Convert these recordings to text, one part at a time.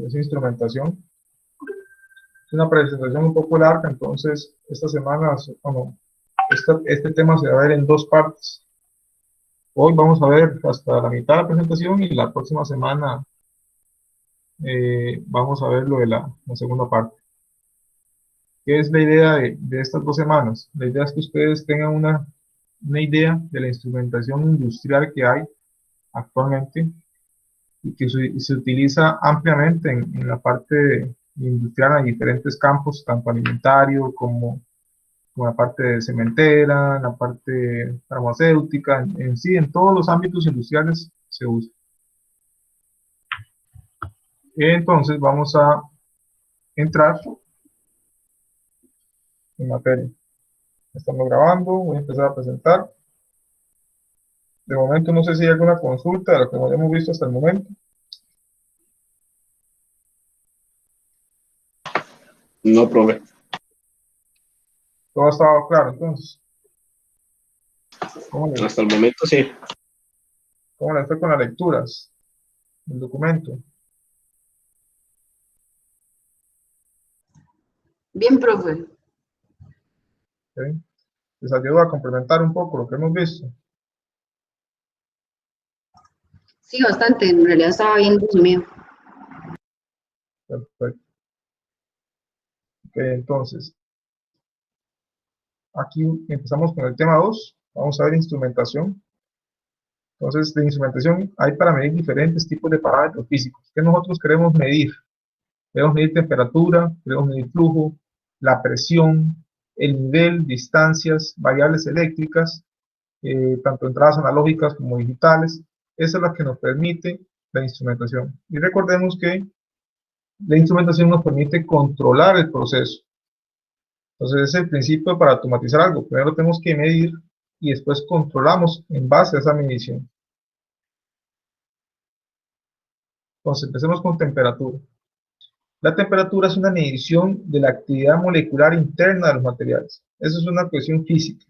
esa instrumentación. Es una presentación un poco larga, entonces esta semana, bueno, este tema se va a ver en dos partes. Hoy vamos a ver hasta la mitad de la presentación y la próxima semana vamos a ver lo de la segunda parte. ¿Qué es la idea de estas 2 semanas? La idea es que ustedes tengan una idea de la instrumentación industrial que hay actualmente y que se utiliza ampliamente en la parte industrial en diferentes campos, tanto alimentario como la parte de cementera, en la parte farmacéutica, en sí, en todos los ámbitos industriales se usa. Entonces vamos a entrar en materia. Estamos grabando, voy a empezar a presentar. De momento no sé si hay alguna consulta de lo que no hemos visto hasta el momento. No, profe. Todo ha estado claro, entonces. Hasta el momento sí. ¿Cómo le fue con las lecturas del documento? Bien, profe. ¿Sí? ¿Les ayuda a complementar un poco lo que hemos visto? Sí, bastante. En realidad estaba bien resumido. Perfecto. Ok, entonces, aquí empezamos con el tema 2. Vamos a ver instrumentación. Entonces, de instrumentación hay para medir diferentes tipos de parámetros físicos. ¿Qué nosotros queremos medir? Queremos medir temperatura, queremos medir flujo, la presión, el nivel, distancias, variables eléctricas, tanto entradas analógicas como digitales. Esa es la que nos permite la instrumentación. Y recordemos que la instrumentación nos permite controlar el proceso. Entonces, es el principio para automatizar algo. Primero tenemos que medir y después controlamos en base a esa medición. Entonces, empecemos con temperatura. La temperatura es una medición de la actividad molecular interna de los materiales. Eso es una cuestión física.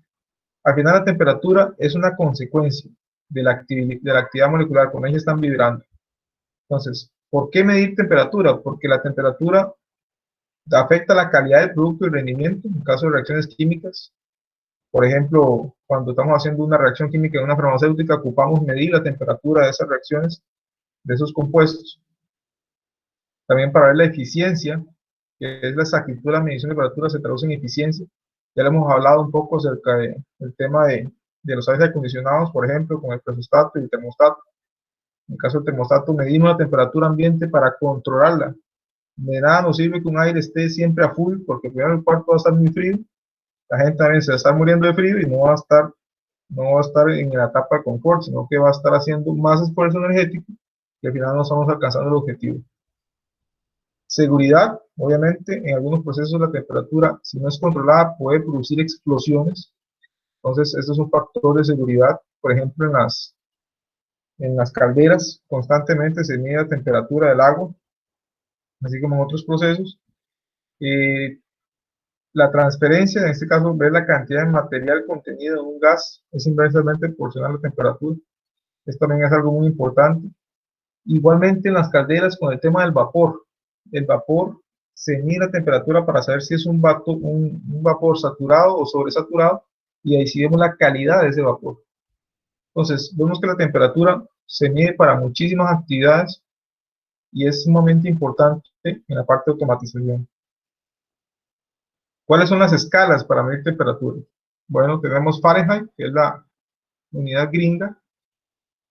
Al final, la temperatura es una consecuencia de la actividad molecular, cuando ellas están vibrando. Entonces, ¿por qué medir temperatura? Porque la temperatura afecta la calidad del producto y el rendimiento en caso de reacciones químicas. Por ejemplo, cuando estamos haciendo una reacción química en una farmacéutica, ocupamos medir la temperatura de esas reacciones, de esos compuestos. También para ver la eficiencia, que es la exactitud de la medición de temperatura, se traduce en eficiencia. Ya le hemos hablado un poco acerca del tema de los aires acondicionados, por ejemplo, con el presostato y el termostato. En el caso del termostato, medimos la temperatura ambiente para controlarla. De nada nos sirve que un aire esté siempre a full, porque primero el cuarto va a estar muy frío, la gente también se va a estar muriendo de frío y no va a estar en la etapa de confort, sino que va a estar haciendo más esfuerzo energético y al final no estamos alcanzando el objetivo. Seguridad, obviamente, en algunos procesos la temperatura, si no es controlada, puede producir explosiones. Entonces, esto es un factor de seguridad. Por ejemplo, en las calderas constantemente se mide la temperatura del agua, así como en otros procesos. La transferencia, en este caso, ver la cantidad de material contenido en un gas, es inversamente proporcional a la temperatura. Esto también es algo muy importante. Igualmente en las calderas con el tema del vapor. El vapor se mide la temperatura para saber si es un vapor saturado o sobresaturado, y ahí sí vemos la calidad de ese vapor. Entonces, vemos que la temperatura se mide para muchísimas actividades y es sumamente importante en la parte de automatización. ¿Cuáles son las escalas para medir temperatura? Bueno, tenemos Fahrenheit, que es la unidad gringa,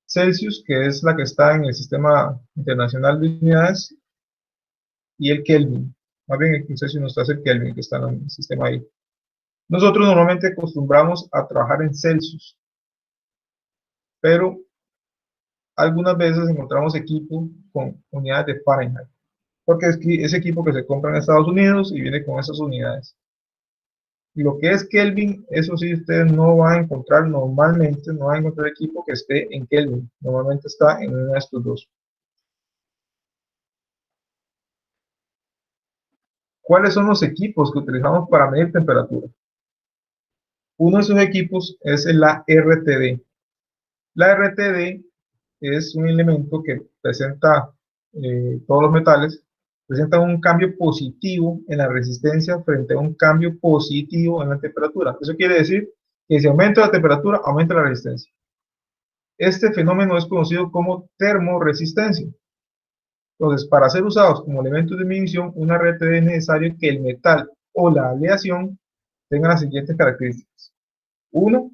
Celsius, que es la que está en el Sistema Internacional de Unidades, y el Kelvin. Más bien, el Celsius no está, el Kelvin, que está en el sistema ahí. Nosotros normalmente acostumbramos a trabajar en Celsius, pero algunas veces encontramos equipo con unidades de Fahrenheit, porque es equipo que se compra en Estados Unidos y viene con esas unidades. Lo que es Kelvin, eso sí, ustedes no van a encontrar normalmente, no van a encontrar equipo que esté en Kelvin. Normalmente está en uno de estos dos. ¿Cuáles son los equipos que utilizamos para medir temperatura? Uno de esos equipos es la RTD. La RTD es un elemento que presenta todos los metales presentan un cambio positivo en la resistencia frente a un cambio positivo en la temperatura. Eso quiere decir que si aumenta la temperatura, aumenta la resistencia. Este fenómeno es conocido como termoresistencia. Entonces, para ser usados como elementos de medición, una RTD es necesario que el metal o la aleación tengan las siguientes características. Uno,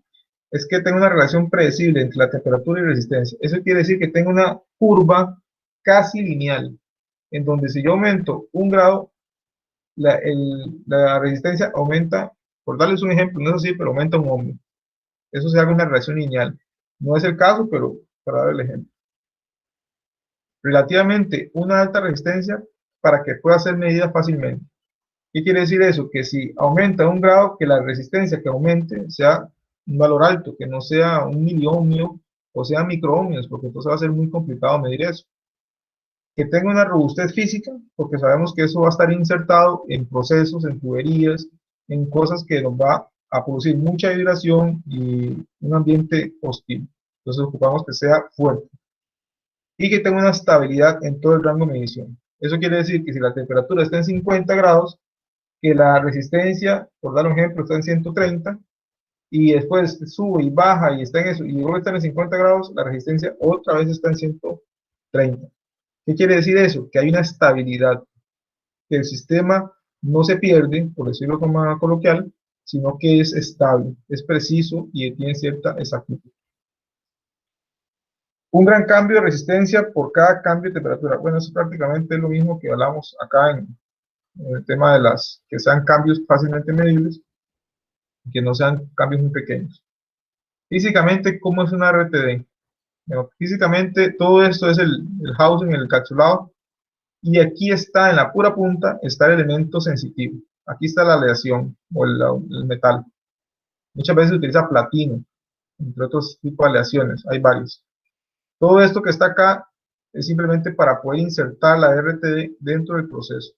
es que tenga una relación predecible entre la temperatura y resistencia. Eso quiere decir que tenga una curva casi lineal, en donde si yo aumento 1 grado, la resistencia aumenta, por darles un ejemplo, no es así, pero aumenta 1 ohmio. Eso se haga una relación lineal. No es el caso, pero para dar el ejemplo. Relativamente una alta resistencia para que pueda ser medida fácilmente. ¿Qué quiere decir eso? Que si aumenta 1 grado, que la resistencia que aumente sea un valor alto, que no sea 1 miliohmio o sea microohmios, porque entonces va a ser muy complicado medir eso. Que tenga una robustez física, porque sabemos que eso va a estar insertado en procesos, en tuberías, en cosas que nos va a producir mucha vibración y un ambiente hostil. Entonces ocupamos que sea fuerte. Y que tenga una estabilidad en todo el rango de medición. Eso quiere decir que si la temperatura está en 50 grados, que la resistencia, por dar un ejemplo, está en 130, y después sube y baja y está en eso, y luego está en 50 grados, la resistencia otra vez está en 130. ¿Qué quiere decir eso? Que hay una estabilidad, que el sistema no se pierde, por decirlo como coloquial, sino que es estable, es preciso y tiene cierta exactitud. Un gran cambio de resistencia por cada cambio de temperatura. Bueno, eso prácticamente es lo mismo que hablamos acá en el tema de las que sean cambios fácilmente medibles, que no sean cambios muy pequeños. Físicamente, ¿cómo es una RTD? Bueno, físicamente, todo esto es el housing, el encapsulado, y aquí está, en la pura punta, está el elemento sensitivo. Aquí está la aleación, o el metal. Muchas veces se utiliza platino, entre otros tipos de aleaciones, hay varios. Todo esto que está acá es simplemente para poder insertar la RTD dentro del proceso.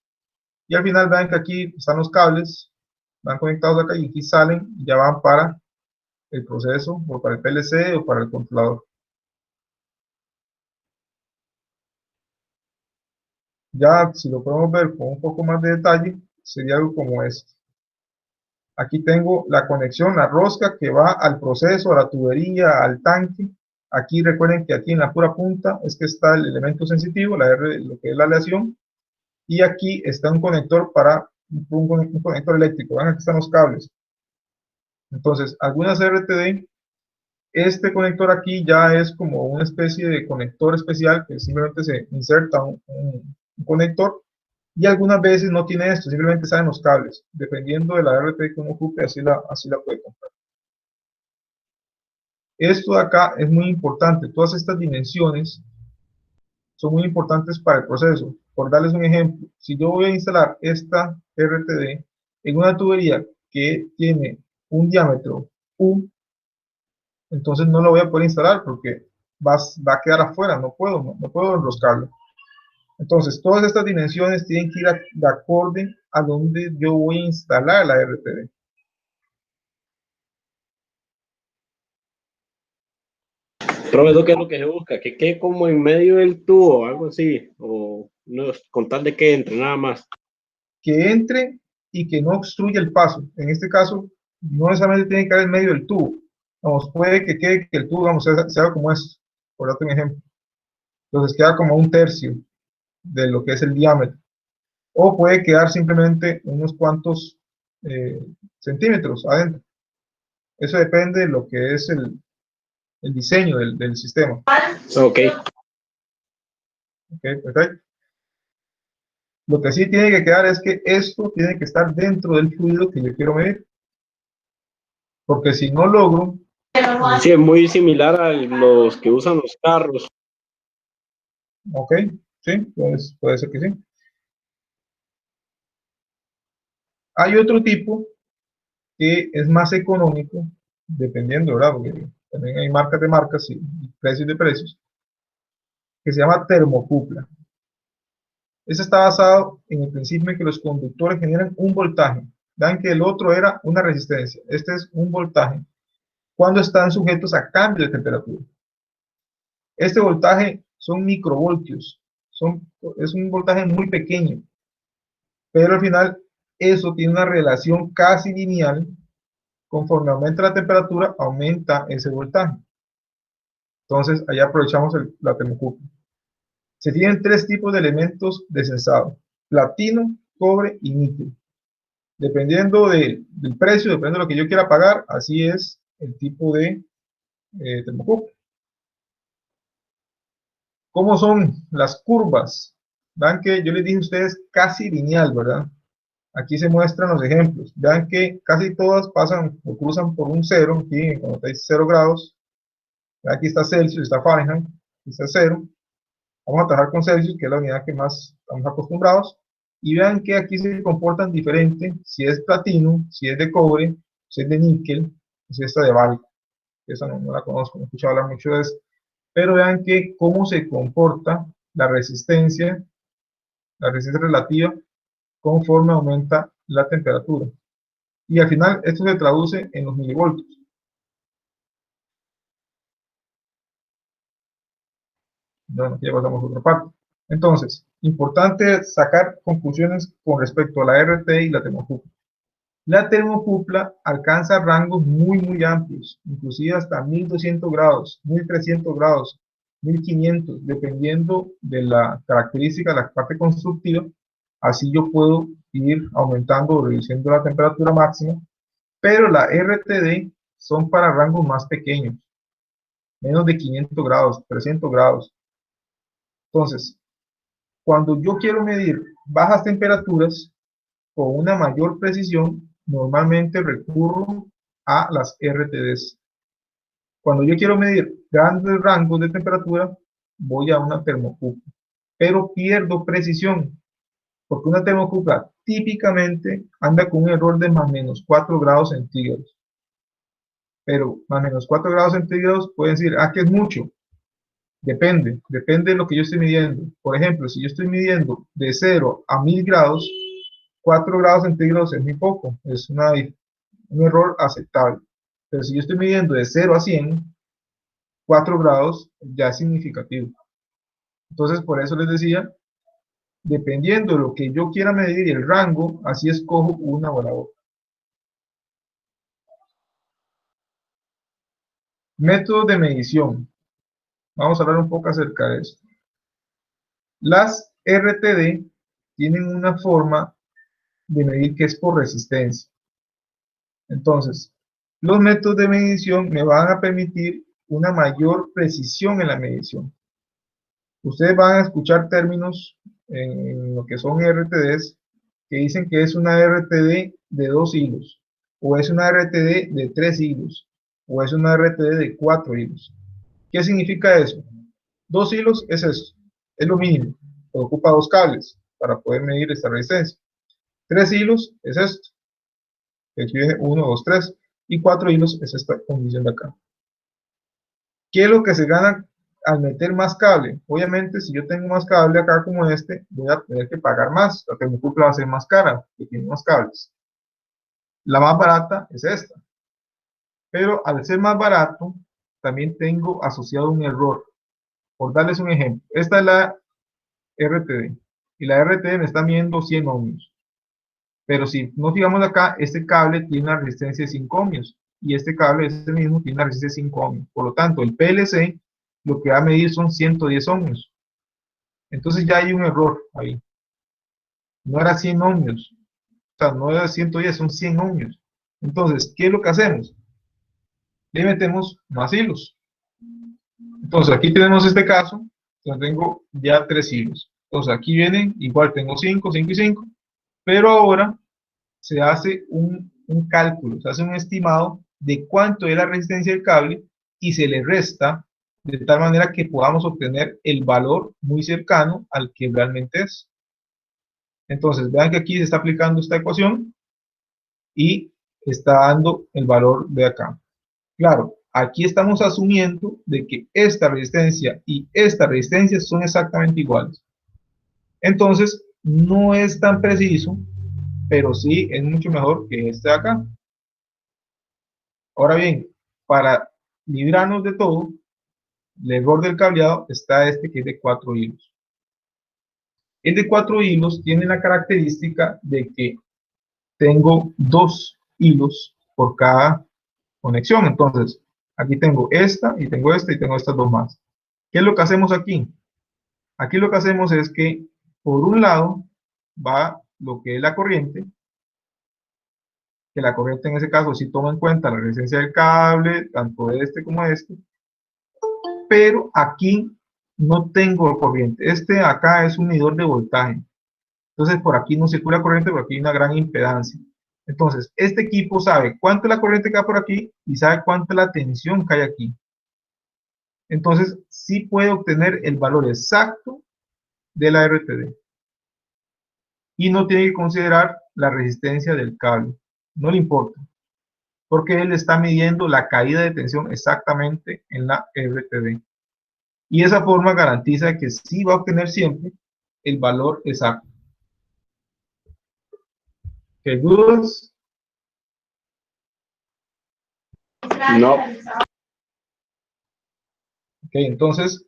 Y al final vean que aquí están los cables, van conectados acá y aquí salen y ya van para el proceso, o para el PLC o para el controlador. Ya si lo podemos ver con un poco más de detalle, sería algo como esto. Aquí tengo la conexión, la rosca que va al proceso, a la tubería, al tanque. Aquí recuerden que aquí en la pura punta es que está el elemento sensitivo, la R, lo que es la aleación. Y aquí está un conector para un conector eléctrico. Vean, aquí están los cables. Entonces, algunas RTD, este conector aquí ya es como una especie de conector especial que simplemente se inserta un conector, y algunas veces no tiene esto, simplemente salen los cables. Dependiendo de la RTD que uno ocupe, así la puede comprar. Esto de acá es muy importante. Todas estas dimensiones son muy importantes para el proceso. Por darles un ejemplo, si yo voy a instalar esta RTD en una tubería que tiene un diámetro U, entonces no lo voy a poder instalar porque va a quedar afuera, no puedo enroscarlo. Entonces, todas estas dimensiones tienen que ir de acorde a donde yo voy a instalar la RTD. Profe, ¿qué es lo que se busca? Que quede como en medio del tubo, algo así, o no, con tal de que entre nada más. Que entre y que no obstruya el paso. En este caso, no necesariamente tiene que quedar en medio del tubo. Vamos, puede que quede que el tubo, vamos, sea como esto, por darte un ejemplo. Entonces queda como un tercio de lo que es el diámetro. O puede quedar simplemente unos cuantos centímetros adentro. Eso depende de lo que es el diseño del sistema. Ok. Ok, perfecto. Lo que sí tiene que quedar es que esto tiene que estar dentro del fluido que yo quiero medir. Porque si no logro... Sí, es muy similar a los que usan los carros. Ok, sí, pues puede ser que sí. Hay otro tipo que es más económico, dependiendo, ¿verdad? Porque también hay marcas de marcas y precios de precios, que se llama termocupla. Ese está basado en el principio de que los conductores generan un voltaje. Vean que el otro era una resistencia. Este es un voltaje cuando están sujetos a cambio de temperatura. Este voltaje son microvoltios. es un voltaje muy pequeño, pero al final eso tiene una relación casi lineal. Conforme aumenta la temperatura, aumenta ese voltaje. Entonces, ahí aprovechamos la termocupla. Se tienen tres tipos de elementos de sensado: platino, cobre y níquel. Dependiendo del precio, dependiendo de lo que yo quiera pagar, así es el tipo de termocupla. ¿Cómo son las curvas? Vean que yo les dije a ustedes casi lineal, ¿verdad? Aquí se muestran los ejemplos. Vean que casi todas pasan o cruzan por un cero, aquí cuando está 0 grados. Aquí está Celsius, está Fahrenheit, aquí está 0. Vamos a trabajar con Celsius, que es la unidad que más estamos acostumbrados. Y vean que aquí se comportan diferente si es platino, si es de cobre, si es de níquel, si es esta de báltico. Esa no la conozco, no he escuchado hablar mucho de eso. Pero vean que cómo se comporta la resistencia relativa conforme aumenta la temperatura. Y al final esto se traduce en los milivoltios. Bueno, ya pasamos a otra parte. Entonces, importante sacar conclusiones con respecto a la RT y la termocupla. La termocupla alcanza rangos muy amplios, inclusive hasta 1200 grados, 1300 grados, 1500, dependiendo de la característica de la parte constructiva. Así yo puedo ir aumentando o reduciendo la temperatura máxima, pero la RTD son para rangos más pequeños, menos de 500 grados, 300 grados. Entonces, cuando yo quiero medir bajas temperaturas con una mayor precisión, normalmente recurro a las RTDs. Cuando yo quiero medir grandes rangos de temperatura, voy a una termocupla, pero pierdo precisión, porque una termocupla típicamente anda con un error de más o menos 4 grados centígrados. Pero más o menos 4 grados centígrados pueden decir, que es mucho. Depende de lo que yo esté midiendo. Por ejemplo, si yo estoy midiendo de 0 a 1000 grados, 4 grados centígrados es muy poco, es un error aceptable. Pero si yo estoy midiendo de 0 a 100, 4 grados ya es significativo. Entonces, por eso les decía, dependiendo de lo que yo quiera medir y el rango, así escojo una o la otra. Métodos de medición. Vamos a hablar un poco acerca de esto. Las RTD tienen una forma de medir que es por resistencia. Entonces, los métodos de medición me van a permitir una mayor precisión en la medición. Ustedes van a escuchar términos en lo que son RTDs que dicen que es una RTD de 2 hilos, o es una RTD de 3 hilos, o es una RTD de 4 hilos. ¿Qué significa eso? 2 hilos es eso, es lo mínimo, se ocupa 2 cables para poder medir esta resistencia. 3 hilos es esto, que aquí viene 1, 2, 3, y 4 hilos es esta condición de acá. ¿Qué es lo que se gana al meter más cable? Obviamente, si yo tengo más cable acá como este, voy a tener que pagar más, la termocupla va a ser más cara, que tiene más cables. La más barata es esta. Pero al ser más barato, también tengo asociado un error. Por darles un ejemplo, esta es la RTD, y la RTD me está midiendo 100 ohmios. Pero si nos fijamos acá, este cable tiene una resistencia de 5 ohmios, y este cable este mismo tiene una resistencia de 5 ohmios. Por lo tanto, el PLC lo que va a medir son 110 ohmios. Entonces ya hay un error ahí. No era 100 ohmios. O sea, no era 110, son 100 ohmios. Entonces, ¿qué es lo que hacemos? Le metemos más hilos. Entonces, aquí tenemos este caso. Entonces, tengo ya 3 hilos. Entonces, aquí vienen, igual tengo 5, 5 y 5. Pero ahora se hace un cálculo, se hace un estimado de cuánto es la resistencia del cable y se le resta de tal manera que podamos obtener el valor muy cercano al que realmente es. Entonces, vean que aquí se está aplicando esta ecuación y está dando el valor de acá. Claro, aquí estamos asumiendo de que esta resistencia y esta resistencia son exactamente iguales. Entonces, no es tan preciso, pero sí es mucho mejor que este de acá. Ahora bien, para librarnos de todo, el error del cableado está este que es de 4 hilos. El de 4 hilos tiene la característica de que tengo 2 hilos por cada conexión. Entonces, aquí tengo esta y tengo esta y tengo estas dos más. ¿Qué es lo que hacemos aquí? Aquí lo que hacemos es que por un lado va lo que es la corriente, que la corriente en ese caso sí toma en cuenta la resistencia del cable, tanto este como este, pero aquí no tengo corriente. Este acá es un medidor de voltaje. Entonces por aquí no circula corriente, por aquí hay una gran impedancia. Entonces, este equipo sabe cuánto es la corriente que va por aquí y sabe cuánto es la tensión que hay aquí. Entonces, sí puede obtener el valor exacto de la RTD. Y no tiene que considerar la resistencia del cable. No le importa, porque él está midiendo la caída de tensión exactamente en la RTD. Y esa forma garantiza que sí va a obtener siempre el valor exacto. ¿Qué dudas? No. Ok, entonces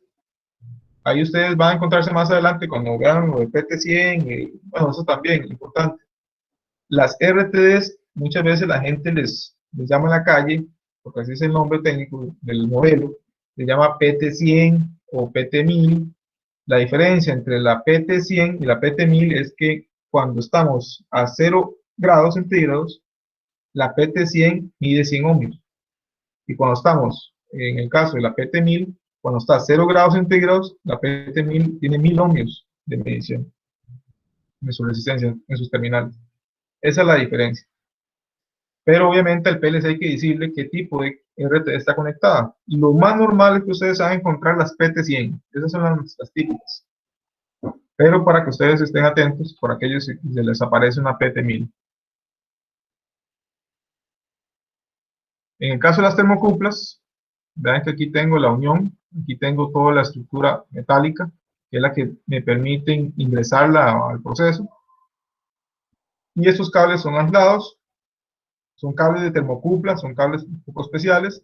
ahí ustedes van a encontrarse más adelante cuando vean lo de PT100 y bueno, eso también importante. Las RTDs muchas veces la gente les llama en la calle, porque así es el nombre técnico del modelo, se llama PT100 o PT1000. La diferencia entre la PT100 y la PT1000 es que cuando estamos a 0 grados centígrados, la PT100 mide 100 ohmios. Y cuando estamos, en el caso de la PT1000, cuando está a 0 grados centígrados, la PT1000 tiene 1000 ohmios de medición en su resistencia, en sus terminales. Esa es la diferencia. Pero obviamente al PLC hay que decirle qué tipo de RTD está conectada. Y lo más normal es que ustedes saben encontrar las PT100. Esas son las típicas. Pero para que ustedes estén atentos, por aquellos que se les aparece una PT1000. En el caso de las termocuplas, vean que aquí tengo la unión, aquí tengo toda la estructura metálica, que es la que me permite ingresarla al proceso. Y estos cables son aislados, son cables de termocupla, son cables un poco especiales.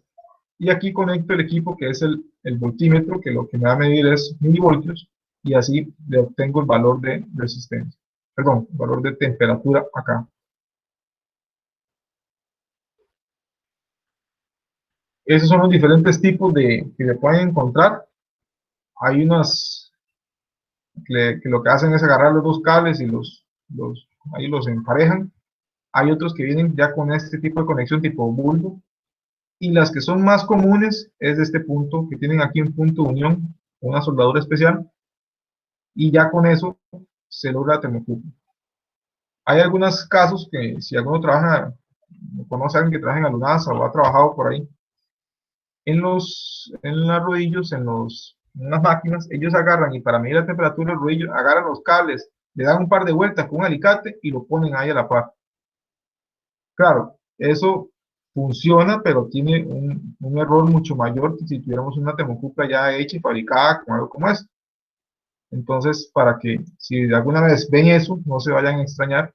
Y aquí conecto el equipo que es el voltímetro, que lo que me va a medir es milivoltios, y así le obtengo el valor de resistencia, perdón, el valor de temperatura acá. Esos son los diferentes tipos que se pueden encontrar. Hay unas que lo que hacen es agarrar los dos cables y ahí los emparejan. Hay otros que vienen ya con este tipo de conexión tipo bulbo. Y las que son más comunes es de este punto, que tienen aquí un punto de unión, una soldadura especial. Y ya con eso se logra termocupla. Hay algunos casos que si alguno trabaja, conoce a alguien que trabaja en Alunasa o ha trabajado por ahí, en los rodillos, en las máquinas, ellos agarran y para medir la temperatura del rodillo, agarran los cables, le dan un par de vueltas con un alicate y lo ponen ahí a la par. Claro, eso funciona, pero tiene un error mucho mayor que si tuviéramos una termocupla ya hecha y fabricada con algo como esto. Entonces, para que si alguna vez ven eso, no se vayan a extrañar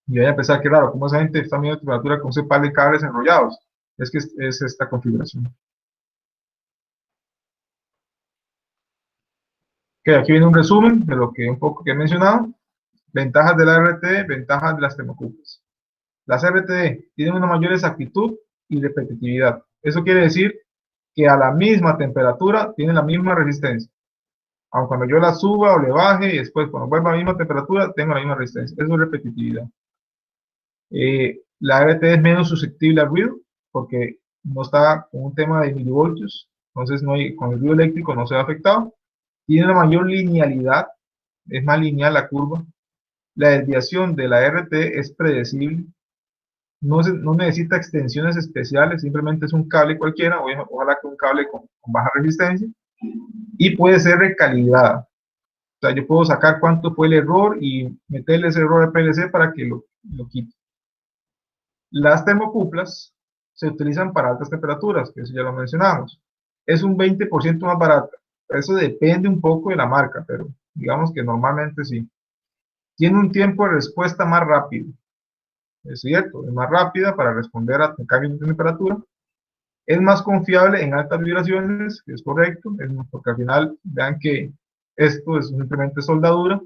y vayan a pensar que raro, ¿cómo esa gente está midiendo temperatura con ese par de cables enrollados? Es que es esta configuración. Okay, aquí viene un resumen de lo que un poco que he mencionado. Ventajas de la RTD, ventajas de las termocuplas. Las RTD tienen una mayor exactitud y repetitividad. Eso quiere decir que a la misma temperatura tienen la misma resistencia. Aunque cuando yo la suba o le baje y después cuando vuelva a la misma temperatura, tengo la misma resistencia. Eso es repetitividad. La RTD es menos susceptible al ruido porque no está con un tema de milivoltios. Entonces con el ruido eléctrico no se ve afectado. Tiene una mayor linealidad, es más lineal la curva. La desviación de la RT es predecible, no necesita extensiones especiales, simplemente es un cable cualquiera, ojalá que un cable con baja resistencia, y puede ser recalibrada. O sea, yo puedo sacar cuánto fue el error y meterle ese error de PLC para que lo quite. Las termocuplas se utilizan para altas temperaturas, que eso ya lo mencionamos. Es un 20% más barata. Eso depende un poco de la marca, pero digamos que normalmente sí. Tiene un tiempo de respuesta más rápido. Es cierto, es más rápida para responder a cambios de temperatura. Es más confiable en altas vibraciones, que es correcto, porque al final vean que Esto es simplemente soldadura,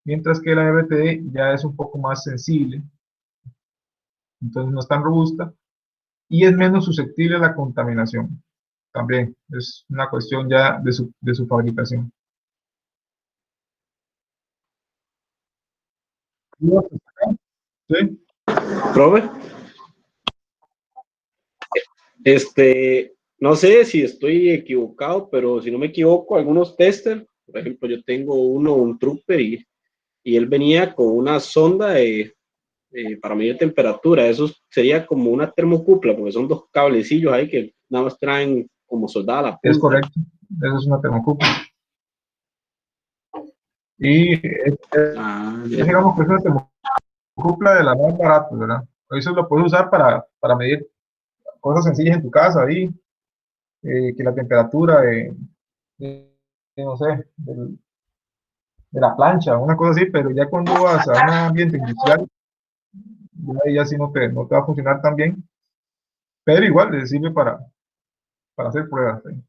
mientras que la RTD ya es un poco más sensible, entonces no es tan robusta y es menos susceptible a la contaminación. También es una cuestión ya de su fabricación. ¿Sí? Profe, no sé si estoy equivocado, pero si no me equivoco, algunos testers, por ejemplo, yo tengo un trooper y él venía con una sonda para medir temperatura. Eso sería como una termocupla, porque son dos cablecillos ahí que nada más traen como soldada la Es punta. correcto, eso es una termocupla. Y digamos que es una termocupla de la más barata, ¿verdad? Eso lo puedes usar para medir cosas sencillas en tu casa, ahí, que la temperatura no sé, de la plancha, una cosa así, pero ya cuando vas a un ambiente industrial, ya sí no te va a funcionar tan bien, pero igual le sirve para hacer pruebas. ¿Sí?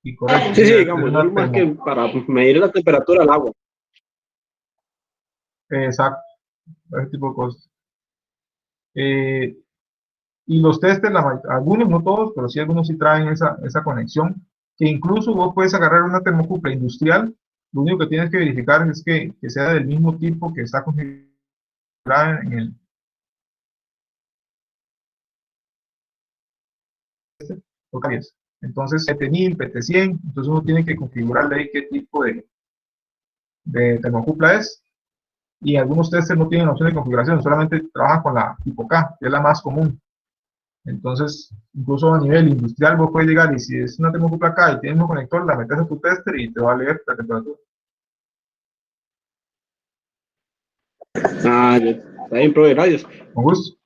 Y correcto, Sí, sí, sí, es digamos, yo una más que para medir la temperatura del agua. exacto, ese tipo de cosas. Eh, y los testes, algunos, no todos, pero sí algunos sí traen esa conexión, que incluso vos puedes agarrar una termocupla industrial, lo único que tienes que verificar es que sea del mismo tipo que está configurada en el locales. Entonces, PT1000, PT100, entonces uno tiene que configurarle ahí qué tipo de termocupla es. Y algunos testers no tienen opción de configuración, solamente trabajan con la tipo K, que es la más común. Entonces, incluso a nivel industrial, vos puedes llegar y si es una termocupla K y tienes un conector, la metes a tu tester y te va a leer la temperatura. Ah, ya. Está bien, profe, gracias. Con gusto.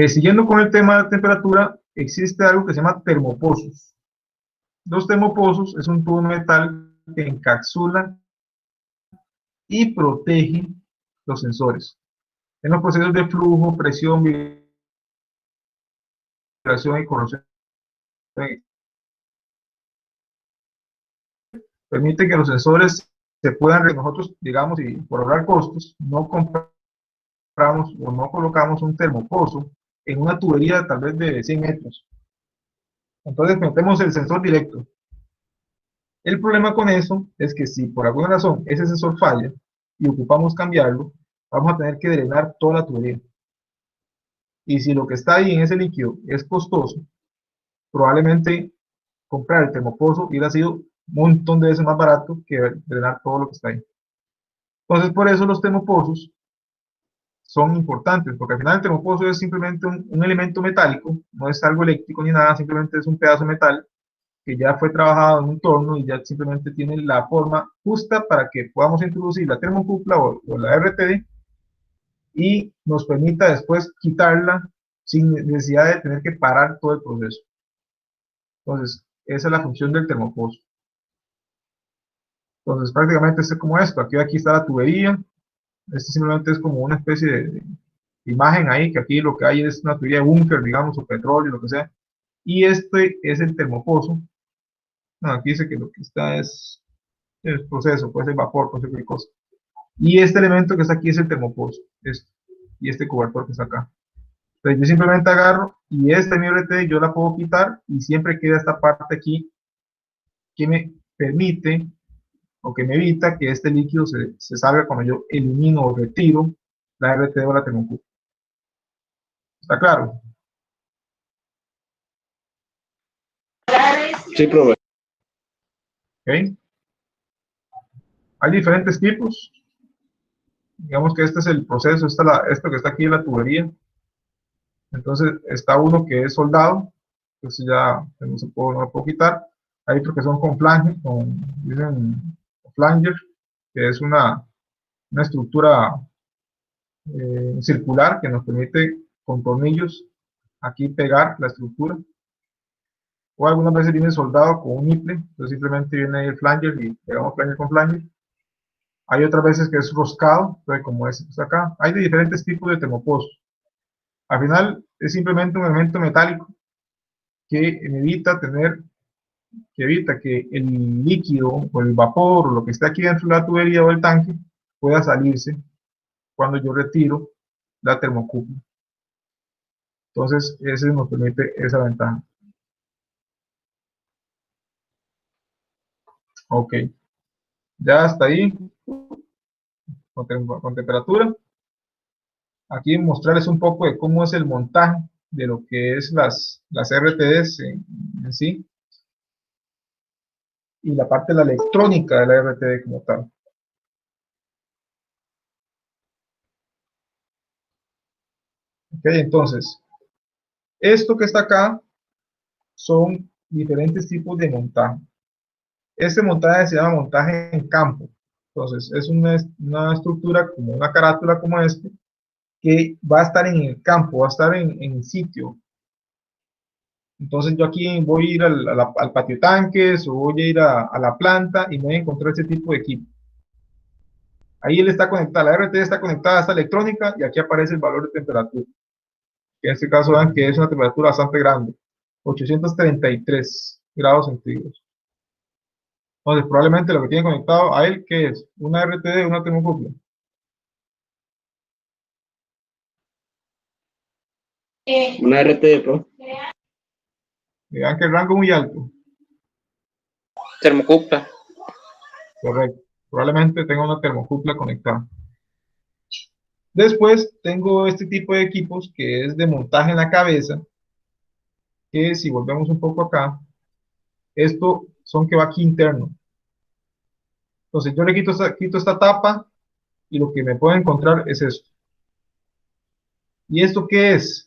Siguiendo con el tema de temperatura, existe algo que se llama termopozos. Los termopozos es un tubo de metal que encapsula y protege los sensores. En los procesos de flujo, presión, vibración y corrosión, permite que los sensores se puedan, nosotros, digamos, y por ahorrar costos, no compramos o no colocamos un termopozo en una tubería tal vez de 100 metros. Entonces metemos el sensor directo. El problema con eso es que si por alguna razón ese sensor falla y ocupamos cambiarlo, vamos a tener que drenar toda la tubería. Y si lo que está ahí en ese líquido es costoso, probablemente comprar el termopozo hubiera sido un montón de veces más barato que drenar todo lo que está ahí. Entonces, por eso los termopozos son importantes, porque al final el termopozo es simplemente un elemento metálico, no es algo eléctrico ni nada, simplemente es un pedazo de metal que ya fue trabajado en un torno y ya simplemente tiene la forma justa para que podamos introducir la termocupla o la RTD y nos permita después quitarla sin necesidad de tener que parar todo el proceso. Entonces, esa es la función del termopozo. Entonces, prácticamente es como esto. Aquí está la tubería. Este simplemente es como una especie de imagen ahí, que aquí lo que hay es una tubería de búnker, digamos, o petróleo, lo que sea. Y este es el termopozo. No, aquí dice que lo que está es el proceso, puede ser vapor, puede ser cualquier cosa. Y este elemento que está aquí es el termopozo. Esto, y este cobertor que está acá. Entonces yo simplemente agarro y esta mi RT yo la puedo quitar y siempre queda esta parte aquí que me permite o que me evita que este líquido se salga cuando yo elimino o retiro la RT o la termocupla. ¿Está claro? Sí, profe. ¿Okay? Hay diferentes tipos. Digamos que este es el proceso, esto que está aquí es la tubería. Entonces está uno que es soldado, entonces ya no lo puedo quitar. Hay otros que son con flange, dicen flanger, que es una estructura circular que nos permite con tornillos aquí pegar la estructura. O algunas veces viene soldado con un niple, entonces simplemente viene ahí el flanger y pegamos flanger con flanger. Hay otras veces que es roscado, entonces como este que está acá. Hay de diferentes tipos de termopozos. Al final es simplemente un elemento metálico que evita tener que evita que el líquido o el vapor o lo que está aquí dentro de la tubería o el tanque pueda salirse cuando yo retiro la termocupla. Entonces, ese nos permite esa ventaja. Ok, ya hasta ahí con temperatura. Aquí mostrarles un poco de cómo es el montaje de lo que es las RTDs en sí y la parte de la electrónica de la RTD como tal. Ok, entonces, esto que está acá son diferentes tipos de montaje. Este montaje se llama montaje en campo. Entonces, es una estructura como una carátula como este, que va a estar en el campo, va a estar en sitio. Entonces yo aquí voy a ir al patio tanques o voy a ir a la planta y me voy a encontrar ese tipo de equipo. Ahí él está conectada, la RT está conectada a esta electrónica y aquí aparece el valor de temperatura. En este caso vean que es una temperatura bastante grande, 833 grados centígrados. Entonces probablemente lo que tiene conectado a él, ¿qué es? Una RTD, una termocupla. Una RTD Pro. Vean que el rango es muy alto. Termocupla. Correcto. Probablemente tenga una termocupla conectada. Después tengo este tipo de equipos que es de montaje en la cabeza, que si volvemos un poco acá, esto son que va aquí interno. Entonces yo le quito esta tapa y lo que me puedo encontrar es esto. ¿Y esto qué es?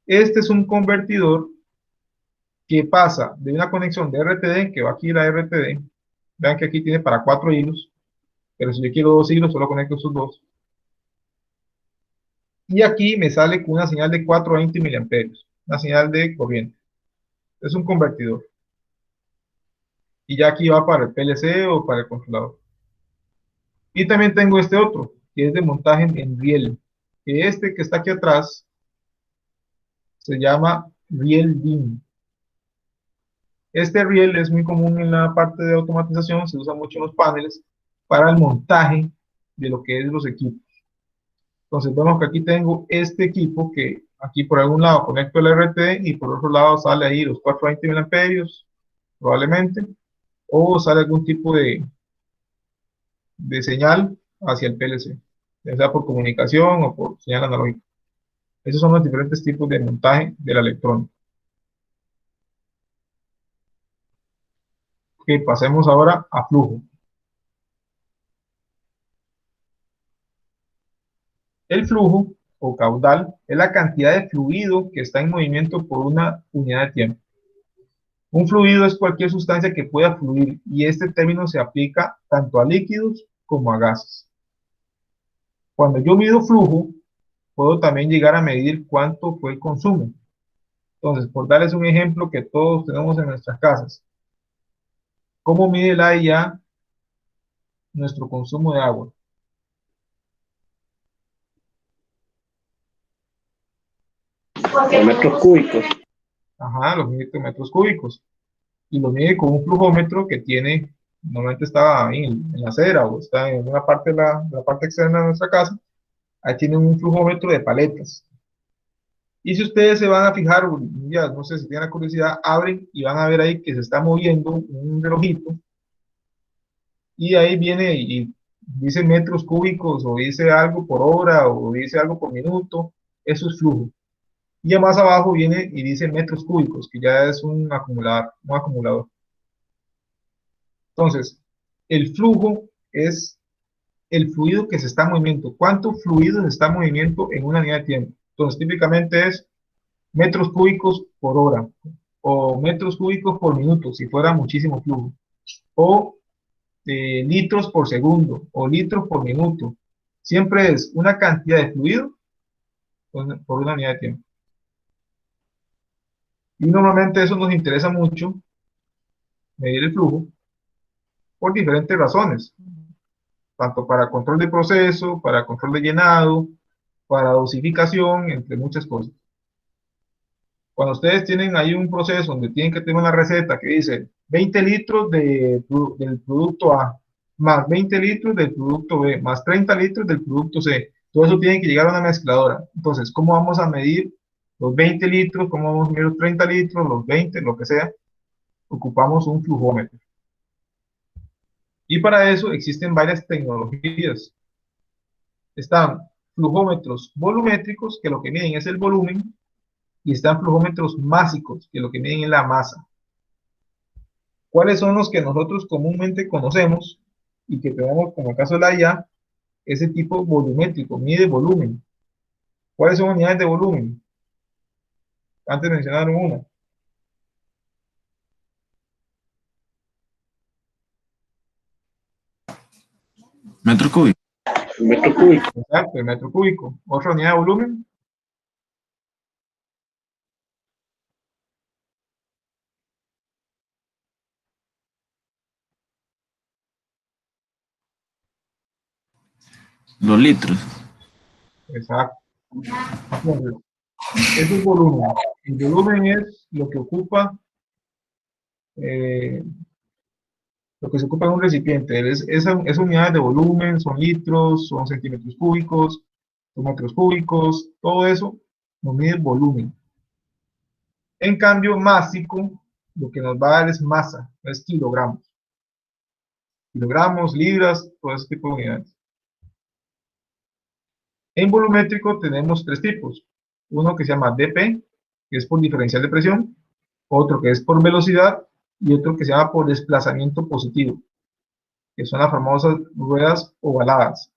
Este es un convertidor que pasa de una conexión de RTD, que va aquí la RTD, vean que aquí tiene para 4 hilos, pero si yo quiero 2 hilos, solo conecto esos 2. Y aquí me sale con una señal de 420 miliamperios, una señal de corriente. Es un convertidor. Y ya aquí va para el PLC o para el controlador. Y también tengo este otro, que es de montaje en riel, que este que está aquí atrás se llama riel DIN. Este riel es muy común en la parte de automatización, se usa mucho en los paneles para el montaje de lo que es los equipos. Entonces vemos que aquí tengo este equipo que aquí por algún lado conecto el RT y por otro lado sale ahí los 420 miliamperios, probablemente, o sale algún tipo de señal hacia el PLC, ya sea por comunicación o por señal analógica. Esos son los diferentes tipos de montaje de la electrónica. Ok, pasemos ahora a flujo. El flujo o caudal es la cantidad de fluido que está en movimiento por una unidad de tiempo. Un fluido es cualquier sustancia que pueda fluir y este término se aplica tanto a líquidos como a gases. Cuando yo mido flujo, puedo también llegar a medir cuánto fue el consumo. Entonces, por darles un ejemplo que todos tenemos en nuestras casas, ¿cómo mide la IA nuestro consumo de agua? Por metros cúbicos. Ajá, los mide con metros cúbicos. Y lo mide con un flujómetro que tiene, normalmente está ahí en la acera o está en una parte de la parte externa de nuestra casa. Ahí tiene un flujómetro de paletas. Y si ustedes se van a fijar, ya no sé si tienen la curiosidad, abren y van a ver ahí que se está moviendo un relojito. Y ahí viene y dice metros cúbicos o dice algo por hora o dice algo por minuto. Eso es flujo. Y ya más abajo viene y dice metros cúbicos, que ya es un acumulador. Entonces, el flujo es el fluido que se está en movimiento. ¿Cuánto fluido se está en movimiento en una unidad de tiempo? Entonces, típicamente es metros cúbicos por hora o metros cúbicos por minuto, si fuera muchísimo flujo. O litros por segundo o litros por minuto. Siempre es una cantidad de fluido por una unidad de tiempo. Y normalmente eso nos interesa mucho, medir el flujo, por diferentes razones, tanto para control de proceso, para control de llenado, para dosificación, entre muchas cosas. Cuando ustedes tienen ahí un proceso donde tienen que tener una receta que dice 20 litros del producto A, más 20 litros del producto B, más 30 litros del producto C. Todo eso tiene que llegar a una mezcladora. Entonces, ¿cómo vamos a medir los 20 litros? ¿Cómo vamos a medir los 30 litros, los 20, lo que sea? Ocupamos un flujómetro. Y para eso existen varias tecnologías. Están flujómetros volumétricos, que lo que miden es el volumen, y están flujómetros másicos, que lo que miden es la masa. ¿Cuáles son los que nosotros comúnmente conocemos y que tenemos como caso de la IA? Ese tipo volumétrico, mide volumen. ¿Cuáles son unidades de volumen? Antes mencionaron una. Metro cúbico. Metro cúbico. Exacto, el metro cúbico. Otra unidad de volumen. Los litros. Exacto. Entonces, eso es volumen. El volumen es lo que ocupa, lo que se ocupa en un recipiente. Esas unidades de volumen son litros, son centímetros cúbicos, son metros cúbicos, todo eso nos mide el volumen. En cambio, másico, lo que nos va a dar es masa, es kilogramos. Kilogramos, libras, todo ese tipo de unidades. En volumétrico tenemos tres tipos. Uno que se llama dP, que es por diferencial de presión, otro que es por velocidad y otro que se llama por desplazamiento positivo, que son las famosas ruedas ovaladas.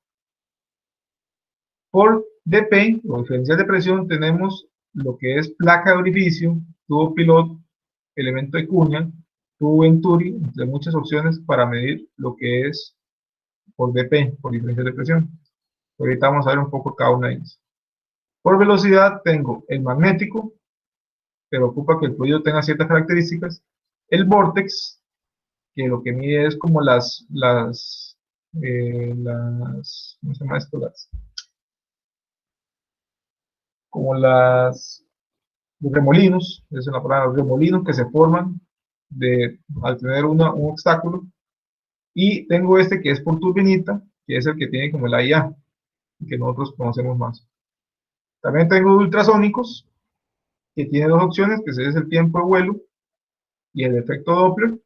Por dP, o diferencial de presión, tenemos lo que es placa de orificio, tubo pilot, elemento de cuña, tubo Venturi, entre muchas opciones para medir lo que es por dP, por diferencial de presión. Ahorita vamos a ver un poco cada una de ellas. Por velocidad tengo el magnético, pero ocupa que el fluido tenga ciertas características. El vortex, que lo que mide es como ¿cómo se llama esto? Los remolinos, esa es la palabra, los remolinos que se forman al tener un obstáculo. Y tengo este que es por turbinita, que es el que tiene como el IA, que nosotros conocemos más. También tengo ultrasónicos, que tiene dos opciones, que es el tiempo de vuelo y el efecto Doppler.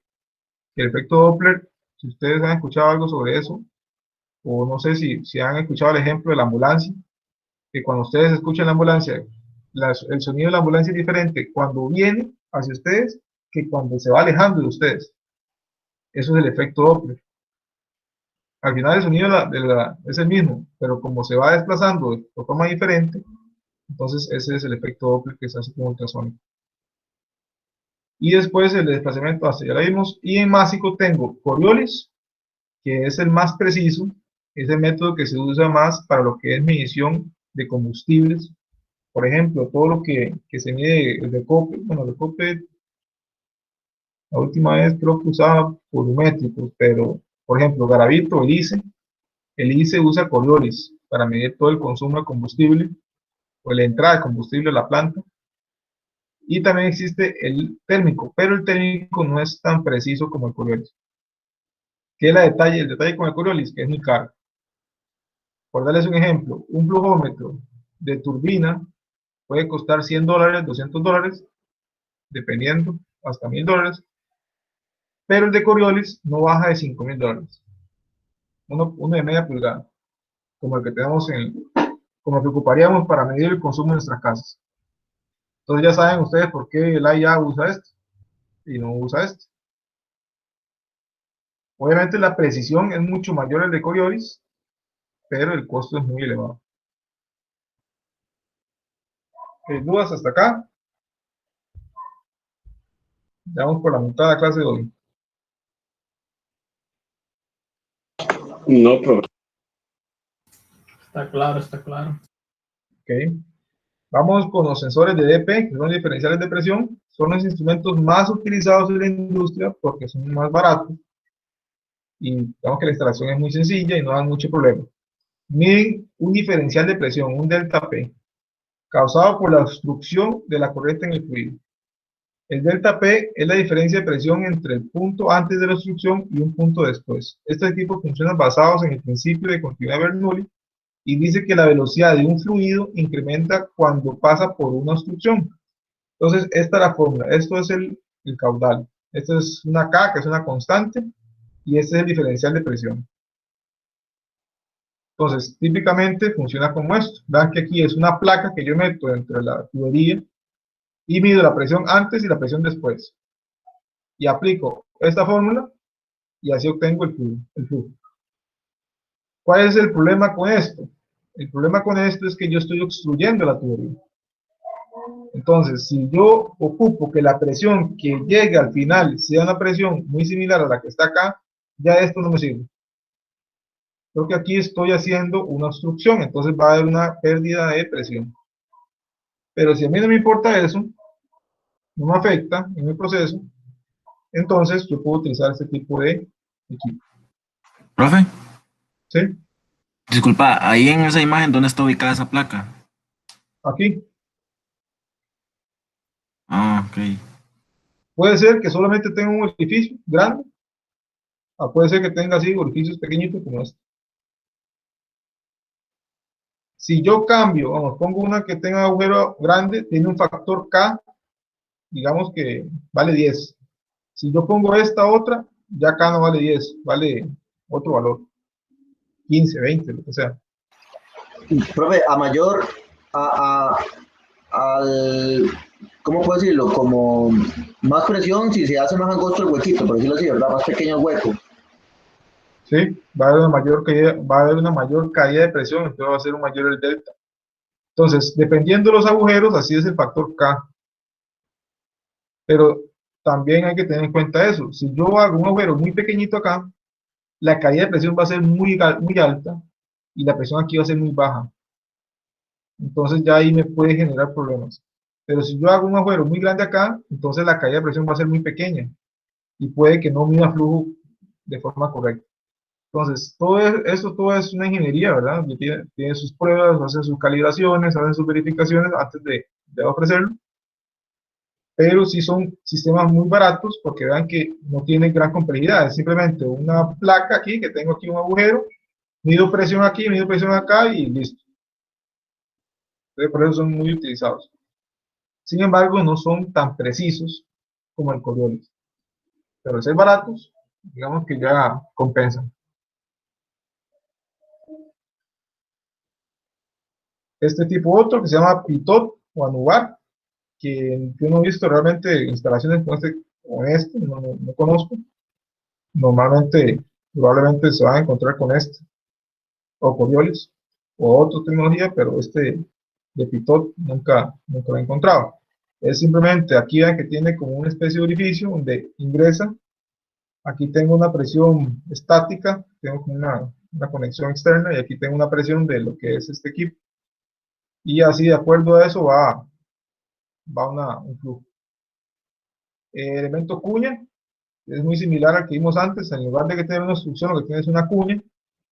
El efecto Doppler, si ustedes han escuchado algo sobre eso, o no sé si han escuchado el ejemplo de la ambulancia, que cuando ustedes escuchan la ambulancia, el sonido de la ambulancia es diferente cuando viene hacia ustedes que cuando se va alejando de ustedes. Eso es el efecto Doppler. Al final el sonido es el mismo, pero como se va desplazando de forma diferente, entonces ese es el efecto Doppler que se hace con ultrasónico. Y después el desplazamiento hacia, ya la vimos, y en másico tengo Coriolis, que es el más preciso, es el método que se usa más para lo que es medición de combustibles. Por ejemplo, todo lo que se mide el recope, bueno, el recope, la última vez creo que usaba volumétricos, pero, por ejemplo, Garavito, el ICE usa Coriolis para medir todo el consumo de combustible, o la entrada de combustible a la planta. Y también existe el térmico, pero el térmico no es tan preciso como el Coriolis. ¿Qué es el detalle con el Coriolis? Que es muy caro. Por darles un ejemplo, un flujómetro de turbina puede costar $100, $200, dependiendo, hasta $1000, pero el de Coriolis no baja de $5000. Uno de media pulgada, como el que tenemos como el que ocuparíamos para medir el consumo en nuestras casas. Entonces ya saben ustedes por qué el IA usa esto y no usa esto. Obviamente la precisión es mucho mayor el de Coriolis, pero el costo es muy elevado. ¿Dudas hasta acá? Ya vamos por la mitad de la clase de hoy. No, pero Está claro, está claro. Ok. Vamos con los sensores de dP, que son diferenciales de presión. Son los instrumentos más utilizados en la industria porque son más baratos. Y digamos que la instalación es muy sencilla y no dan mucho problema. Miden un diferencial de presión, un delta P, causado por la obstrucción de la corriente en el fluido. El delta P es la diferencia de presión entre el punto antes de la obstrucción y un punto después. Este tipo de funciones basados en el principio de continuidad de Bernoulli y dice que la velocidad de un fluido incrementa cuando pasa por una obstrucción. Entonces, esta es la fórmula. Esto es el caudal. Esto es una K, que es una constante, y este es el diferencial de presión. Entonces, típicamente funciona como esto. Vean que aquí es una placa que yo meto dentro de la tubería y mido la presión antes y la presión después. Y aplico esta fórmula y así obtengo el flujo. ¿Cuál es el problema con esto? El problema con esto es que yo estoy obstruyendo la tubería. Entonces, si yo ocupo que la presión que llegue al final sea una presión muy similar a la que está acá, ya esto no me sirve. Creo que aquí estoy haciendo una obstrucción, entonces va a haber una pérdida de presión. Pero si a mí no me importa eso, no me afecta en el proceso, entonces yo puedo utilizar este tipo de equipo. Profe, ¿Sí? disculpa, ahí en esa imagen, ¿dónde está ubicada esa placa? Aquí. Ah, ok. Puede ser que solamente tenga un orificio grande, o puede ser que tenga así orificios pequeñitos como este. Si yo cambio, vamos, pongo una que tenga agujero grande, tiene un factor K, digamos que vale 10. Si yo pongo esta otra, ya K no vale 10, vale otro valor, 15, 20, lo que sea. Profe, a mayor, a, al, ¿cómo puedo decirlo? Como más presión si se hace más angosto el huequito, por decirlo así, ¿verdad? Más pequeño el hueco. ¿Sí? Va a haber una mayor caída de presión, entonces va a ser un mayor el delta. Entonces, dependiendo de los agujeros, así es el factor K. Pero también hay que tener en cuenta eso. Si yo hago un agujero muy pequeñito acá, la caída de presión va a ser muy alta y la presión aquí va a ser muy baja. Entonces ya ahí me puede generar problemas. Pero si yo hago un agujero muy grande acá, entonces la caída de presión va a ser muy pequeña y puede que no mida flujo de forma correcta. Entonces, todo es una ingeniería, ¿verdad? Tiene sus pruebas, hace sus calibraciones, hace sus verificaciones antes de ofrecerlo. Pero sí son sistemas muy baratos porque vean que no tienen gran complejidad. Es simplemente una placa aquí, que tengo aquí un agujero, mido presión aquí, mido presión acá y listo. Entonces, por eso son muy utilizados. Sin embargo, no son tan precisos como el Coriolis. Pero al ser baratos, digamos que ya compensan. Este tipo otro que se llama Pitot o Anubar, que yo no he visto realmente instalaciones con este no conozco. Normalmente, probablemente se van a encontrar con este, o Coriolis, o otra tecnología, pero este de Pitot nunca lo he encontrado. Es simplemente aquí vean que tiene como una especie de orificio donde ingresa. Aquí tengo una presión estática, tengo una conexión externa y aquí tengo una presión de lo que es este equipo. Y así de acuerdo a eso va un flujo. Elemento cuña es muy similar al que vimos antes. En lugar de que tener una obstrucción, lo que tiene es una cuña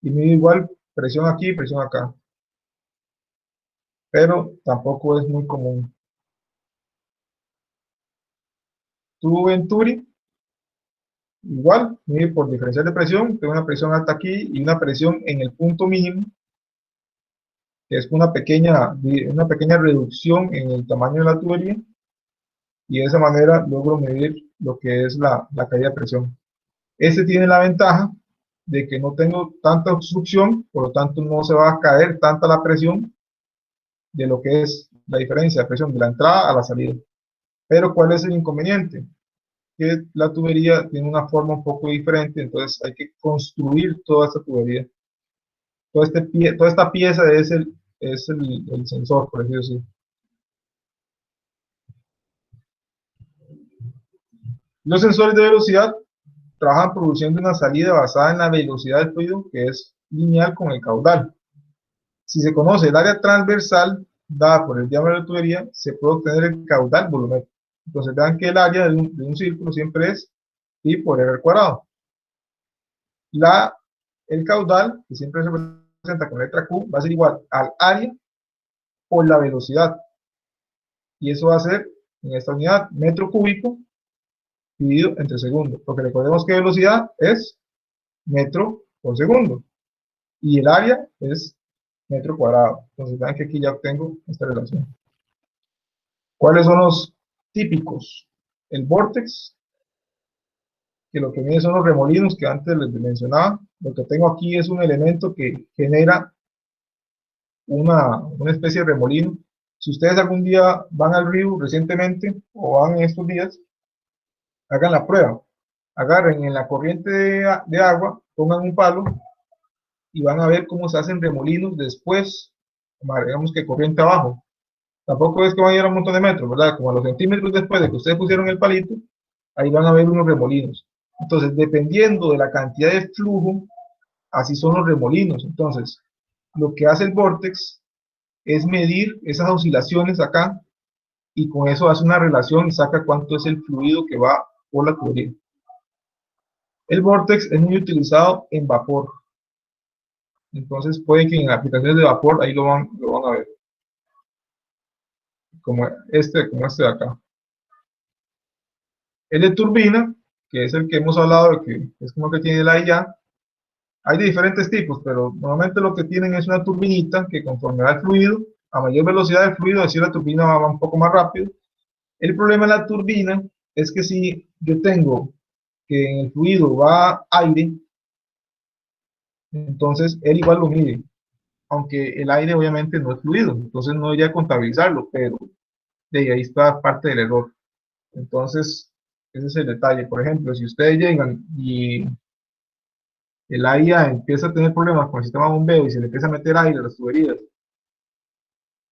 y mide igual presión aquí y presión acá. Pero tampoco es muy común. Tubo Venturi, igual, mide por diferencial de presión. Tengo una presión alta aquí y una presión en el punto mínimo, que es una pequeña reducción en el tamaño de la tubería, y de esa manera logro medir lo que es la caída de presión. Este tiene la ventaja de que no tengo tanta obstrucción, por lo tanto no se va a caer tanta la presión de lo que es la diferencia de presión de la entrada a la salida. Pero ¿cuál es el inconveniente? Que la tubería tiene una forma un poco diferente, entonces hay que construir toda esta tubería. Toda esta pieza es el sensor, por así decirlo. Los sensores de velocidad trabajan produciendo una salida basada en la velocidad del fluido, que es lineal con el caudal. Si se conoce el área transversal dada por el diámetro de la tubería, se puede obtener el caudal volumétrico. Entonces vean que el área de un círculo siempre es pi por r al cuadrado. El caudal, que siempre se representa con letra Q, va a ser igual al área por la velocidad. Y eso va a ser en esta unidad, metro cúbico dividido entre segundo, porque recordemos que velocidad es metro por segundo, y el área es metro cuadrado. Entonces vean que aquí ya obtengo esta relación. ¿Cuáles son los típicos? El vórtex, que lo que mide son los remolinos que antes les mencionaba. Lo que tengo aquí es un elemento que genera una especie de remolino. Si ustedes algún día van al río recientemente o van en estos días, hagan la prueba. Agarren en la corriente de agua, pongan un palo y van a ver cómo se hacen remolinos después, digamos que corriente abajo. Tampoco es que van a ir a un montón de metros, ¿verdad? Como a los centímetros después de que ustedes pusieron el palito, ahí van a ver unos remolinos. Entonces, dependiendo de la cantidad de flujo, así son los remolinos. Entonces, lo que hace el vórtex es medir esas oscilaciones acá y con eso hace una relación y saca cuánto es el fluido que va por la tubería. El vórtex es muy utilizado en vapor. Entonces, puede que en aplicaciones de vapor ahí lo van a ver. Como este de acá. El de turbina, que es el que hemos hablado, que es como que tiene la IA. Hay de diferentes tipos, pero normalmente lo que tienen es una turbinita que conforme va el fluido, a mayor velocidad del fluido, así la turbina va un poco más rápido. El problema de la turbina es que si yo tengo que en el fluido va aire, entonces él igual lo mide, aunque el aire obviamente no es fluido, entonces no debería contabilizarlo, pero de ahí está parte del error. Entonces, ese es el detalle. Por ejemplo, si ustedes llegan y el AIA empieza a tener problemas con el sistema de bombeo y se le empieza a meter aire a las tuberías,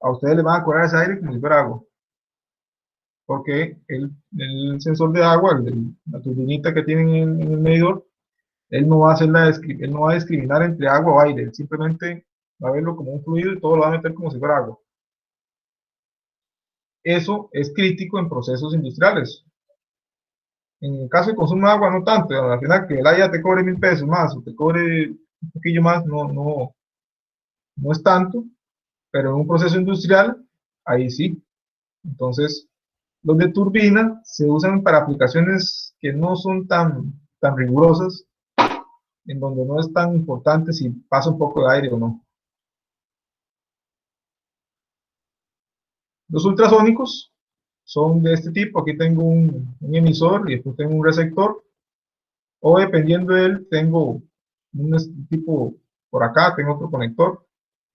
a ustedes les van a cobrar ese aire como si fuera agua. Porque el sensor de agua, la turbinita que tienen en el medidor, él no va a discriminar entre agua o aire, él simplemente va a verlo como un fluido y todo lo va a meter como si fuera agua. Eso es crítico en procesos industriales. En el caso de consumo de agua, no tanto. Al final, que el AIA te cobre 1000 pesos más o te cobre un poquillo más, no es tanto, pero en un proceso industrial, ahí sí. Entonces, los de turbina se usan para aplicaciones que no son tan rigurosas, en donde no es tan importante si pasa un poco de aire o no. Los ultrasónicos son de este tipo. Aquí tengo un emisor y después tengo un receptor, o dependiendo de él tengo un tipo por acá, tengo otro conector,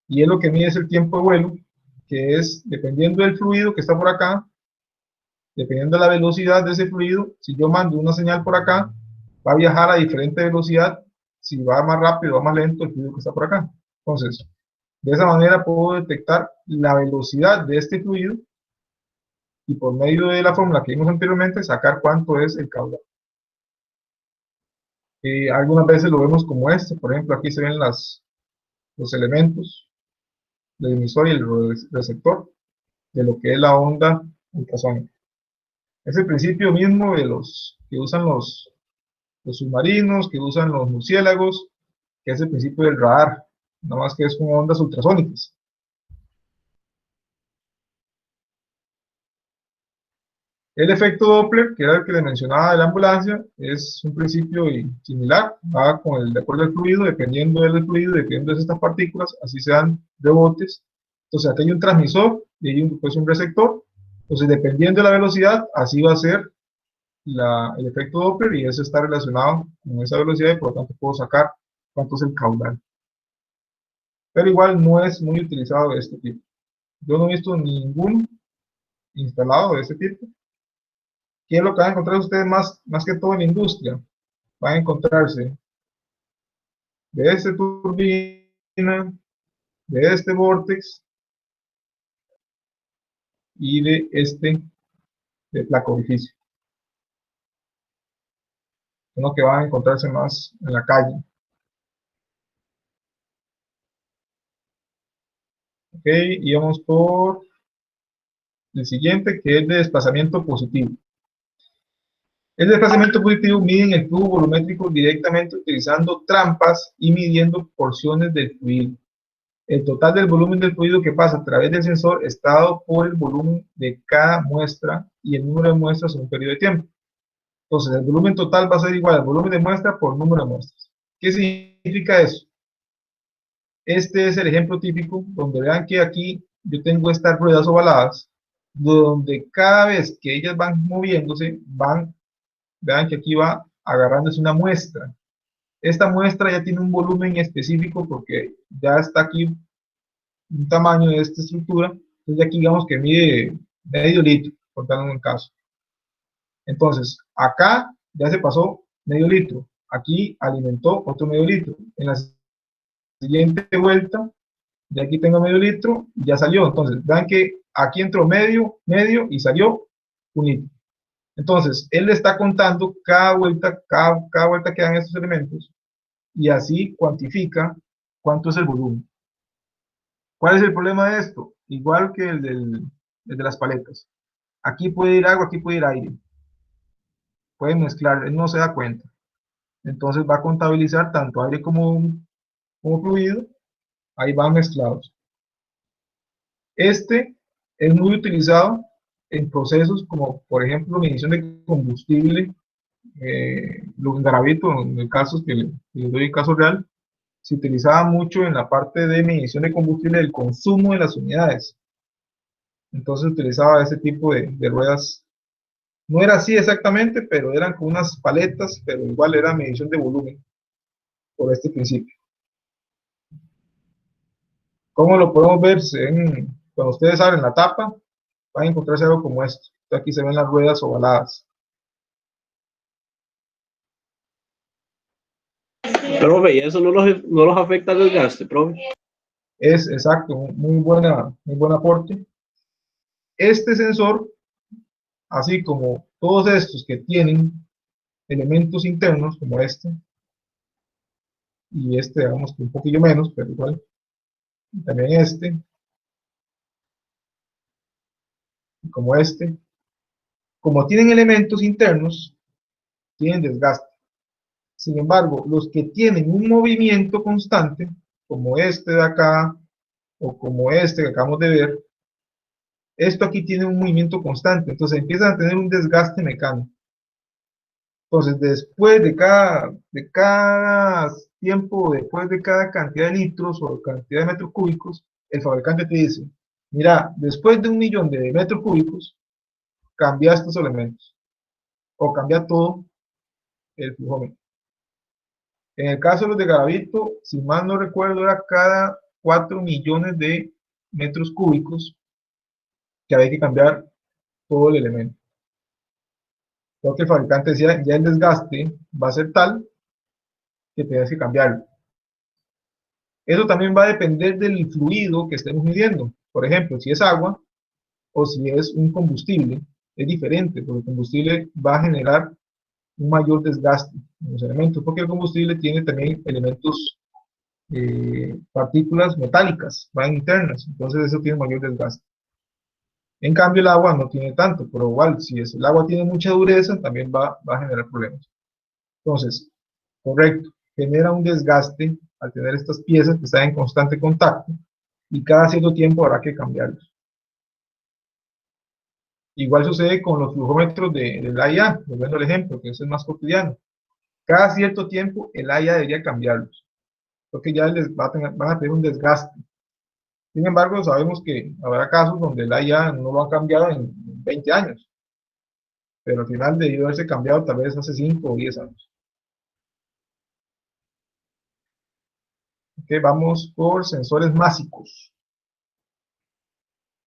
y es lo que mide es el tiempo de vuelo, que es dependiendo del fluido que está por acá, dependiendo de la velocidad de ese fluido. Si yo mando una señal por acá, va a viajar a diferente velocidad, si va más rápido o va más lento el fluido que está por acá. Entonces, de esa manera puedo detectar la velocidad de este fluido y por medio de la fórmula que vimos anteriormente, sacar cuánto es el caudal. Algunas veces lo vemos como este, por ejemplo, aquí se ven los elementos del emisor y el receptor de lo que es la onda ultrasónica. Es el principio mismo de los que usan los submarinos, que usan los murciélagos, que es el principio del radar, nada más que es con ondas ultrasónicas. El efecto Doppler, que era el que le mencionaba de la ambulancia, es un principio similar, va de acuerdo al fluido, dependiendo del fluido, dependiendo de estas partículas, así sean rebotes. Entonces aquí hay un transmisor y hay un receptor. Entonces dependiendo de la velocidad, así va a ser el efecto Doppler, y eso está relacionado con esa velocidad y por lo tanto puedo sacar cuánto es el caudal. Pero igual no es muy utilizado de este tipo. Yo no he visto ningún instalado de este tipo. ¿Qué es lo que van a encontrar ustedes más que todo en la industria? Van a encontrarse de esta turbina, de este vórtex y de este de placa orificio. Son los que van a encontrarse más en la calle. Ok, y vamos por el siguiente, que es de desplazamiento positivo. El desplazamiento positivo mide el flujo volumétrico directamente utilizando trampas y midiendo porciones del fluido. El total del volumen del fluido que pasa a través del sensor está dado por el volumen de cada muestra y el número de muestras en un periodo de tiempo. Entonces, el volumen total va a ser igual al volumen de muestra por número de muestras. ¿Qué significa eso? Este es el ejemplo típico, donde vean que aquí yo tengo estas ruedas ovaladas, donde cada vez que ellas van moviéndose, vean que aquí va agarrándose una muestra. Esta muestra ya tiene un volumen específico porque ya está aquí un tamaño de esta estructura, entonces aquí digamos que mide medio litro, por darle un caso. Entonces, acá ya se pasó medio litro, aquí alimentó otro medio litro. En la siguiente vuelta, de aquí tengo medio litro y ya salió. Entonces, vean que aquí entró medio y salió un litro. Entonces, él le está contando cada vuelta que dan estos elementos y así cuantifica cuánto es el volumen. ¿Cuál es el problema de esto? Igual que el de las paletas. Aquí puede ir agua, aquí puede ir aire. Pueden mezclar, él no se da cuenta. Entonces va a contabilizar tanto aire como fluido, ahí van mezclados. Este es muy utilizado en procesos como, por ejemplo, medición de combustible, lo en Garavito, en el caso que les doy el caso real, se utilizaba mucho en la parte de medición de combustible del consumo de las unidades. Entonces utilizaba ese tipo de ruedas. No era así exactamente, pero eran con unas paletas, pero igual era medición de volumen por este principio. ¿Cómo lo podemos ver? Cuando ustedes abren la tapa, van a encontrarse algo como esto. Aquí se ven las ruedas ovaladas. Profe, ¿y eso no los afecta el desgaste, profe? Es exacto, muy buen aporte. Este sensor, así como todos estos que tienen elementos internos, como este, y este, digamos que un poquillo menos, pero igual, y también este, y como tienen elementos internos, tienen desgaste. Sin embargo, los que tienen un movimiento constante, como este de acá, o como este que acabamos de ver, esto aquí tiene un movimiento constante, entonces empiezan a tener un desgaste mecánico. Entonces, después de cada tiempo, después de cada cantidad de litros o cantidad de metros cúbicos, el fabricante te dice, mira, después de 1.000.000 de metros cúbicos, cambia estos elementos, o cambia todo el flujómetro. En el caso de los de Garavito, si mal no recuerdo, era cada 4 millones de metros cúbicos que había que cambiar todo el elemento. Creo que el fabricante decía, ya el desgaste va a ser tal que tienes que cambiarlo. Eso también va a depender del fluido que estemos midiendo. Por ejemplo, si es agua o si es un combustible, es diferente, porque el combustible va a generar un mayor desgaste en los elementos, porque el combustible tiene también elementos, partículas metálicas, van internas, entonces eso tiene mayor desgaste. En cambio el agua no tiene tanto, pero igual, si el agua tiene mucha dureza, también va a generar problemas. Entonces, correcto, genera un desgaste al tener estas piezas que están en constante contacto, y cada cierto tiempo habrá que cambiarlos. Igual sucede con los flujómetros del AIA, volviendo al ejemplo, que ese es más cotidiano. Cada cierto tiempo el AIA debería cambiarlos, porque ya van a tener un desgaste. Sin embargo, sabemos que habrá casos donde el AIA no lo han cambiado en 20 años, pero al final debió haberse cambiado tal vez hace 5 o 10 años. Ok, vamos por sensores másicos.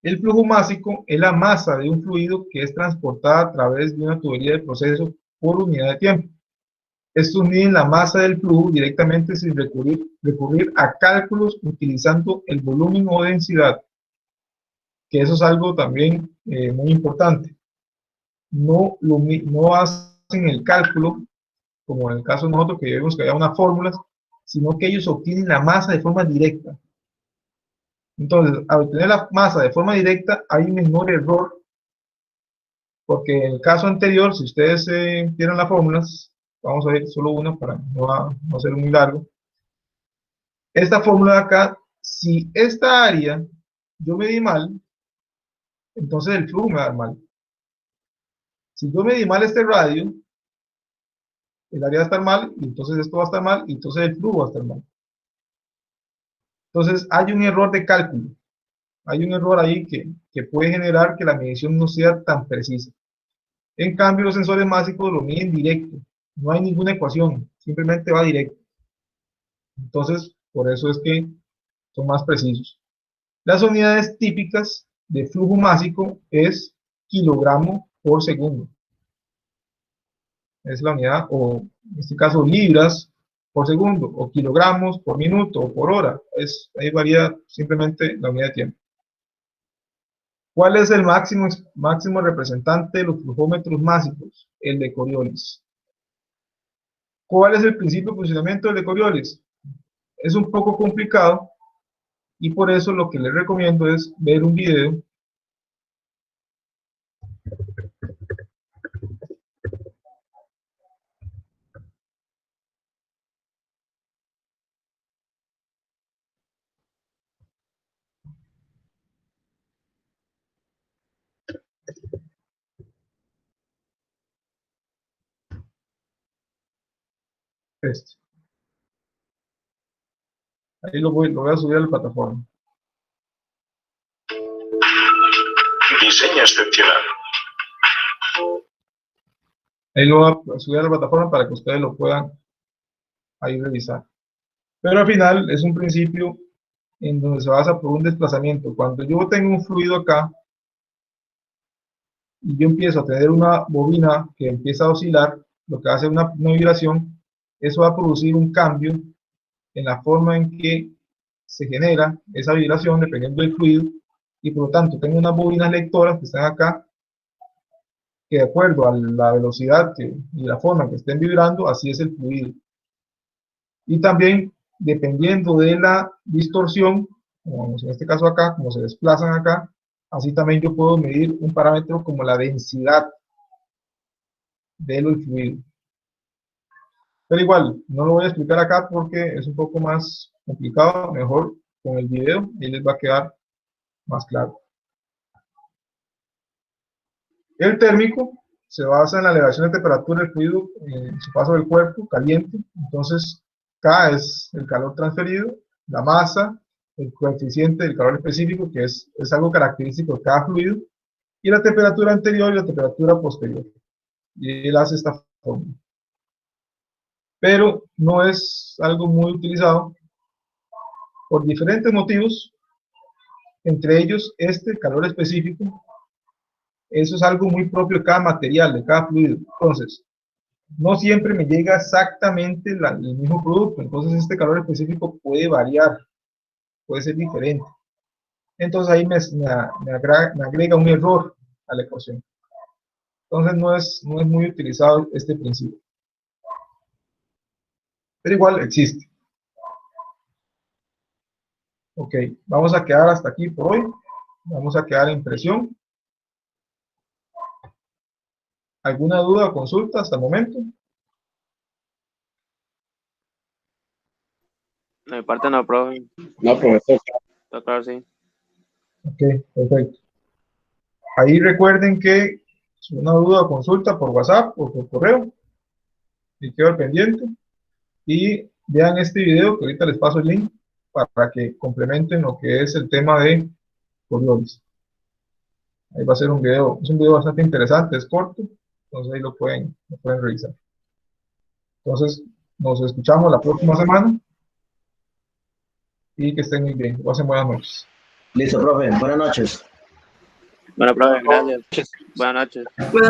El flujo másico es la masa de un fluido que es transportada a través de una tubería de proceso por unidad de tiempo. Estos miden la masa del flujo directamente sin recurrir a cálculos utilizando el volumen o densidad, que eso es algo también muy importante. No hacen el cálculo, como en el caso de nosotros, que vemos que había unas fórmulas, sino que ellos obtienen la masa de forma directa. Entonces, al obtener la masa de forma directa, hay un menor error, porque en el caso anterior, si ustedes vieron las fórmulas, vamos a ver solo una para no hacer muy largo. Esta fórmula de acá, si esta área yo medí mal, entonces el flujo me va a dar mal. Si yo medí mal este radio, el área va a estar mal, y entonces esto va a estar mal, y entonces el flujo va a estar mal. Entonces hay un error de cálculo. Hay un error ahí que puede generar que la medición no sea tan precisa. En cambio, los sensores másicos lo miden directo. No hay ninguna ecuación, simplemente va directo. Entonces, por eso es que son más precisos. Las unidades típicas de flujo másico es kilogramo por segundo. Es la unidad, o en este caso libras por segundo, o kilogramos por minuto, o por hora. Ahí varía simplemente la unidad de tiempo. ¿Cuál es el máximo representante de los flujómetros másicos? El de Coriolis. ¿Cuál es el principio de funcionamiento del de Coriolis? Es un poco complicado, y por eso lo que les recomiendo es ver un video este. Ahí lo voy a subir a la plataforma. Diseño excepcional. Ahí lo voy a subir a la plataforma para que ustedes lo puedan ahí revisar. Pero al final es un principio en donde se basa por un desplazamiento. Cuando yo tengo un fluido acá y yo empiezo a tener una bobina que empieza a oscilar, lo que hace una vibración, eso va a producir un cambio en la forma en que se genera esa vibración dependiendo del fluido, y por lo tanto tengo unas bobinas lectoras que están acá, que de acuerdo a la velocidad y la forma en que estén vibrando, así es el fluido. Y también, dependiendo de la distorsión, como en este caso acá, como se desplazan acá, así también yo puedo medir un parámetro como la densidad del fluido. Pero igual, no lo voy a explicar acá porque es un poco más complicado, mejor con el video y les va a quedar más claro. El térmico se basa en la elevación de temperatura del fluido en su paso del cuerpo caliente. Entonces, K es el calor transferido, la masa, el coeficiente del calor específico, que es algo característico de cada fluido, y la temperatura anterior y la temperatura posterior. Y él hace esta fórmula. Pero no es algo muy utilizado por diferentes motivos, entre ellos este calor específico. Eso es algo muy propio de cada material, de cada fluido. Entonces, no siempre me llega exactamente el mismo producto. Entonces, este calor específico puede variar, puede ser diferente. Entonces, ahí me agrega un error a la ecuación. Entonces, no es muy utilizado este principio. Pero igual existe. Ok, vamos a quedar hasta aquí por hoy. Vamos a quedar en presión. ¿Alguna duda o consulta hasta el momento? De mi parte no, profe. No, profesor. Está claro, sí. Ok, perfecto. Ahí recuerden que si una duda o consulta por WhatsApp o por correo, y quedo al pendiente. Y vean este video, que ahorita les paso el link, para que complementen lo que es el tema de Coriolis. Ahí va a ser un video, es un video bastante interesante, es corto, entonces ahí lo pueden revisar. Entonces, nos escuchamos la próxima semana y que estén muy bien. Pasen buenas noches. Listo, profe. Buenas noches. Bueno, profe, gracias. Buenas noches. Bueno,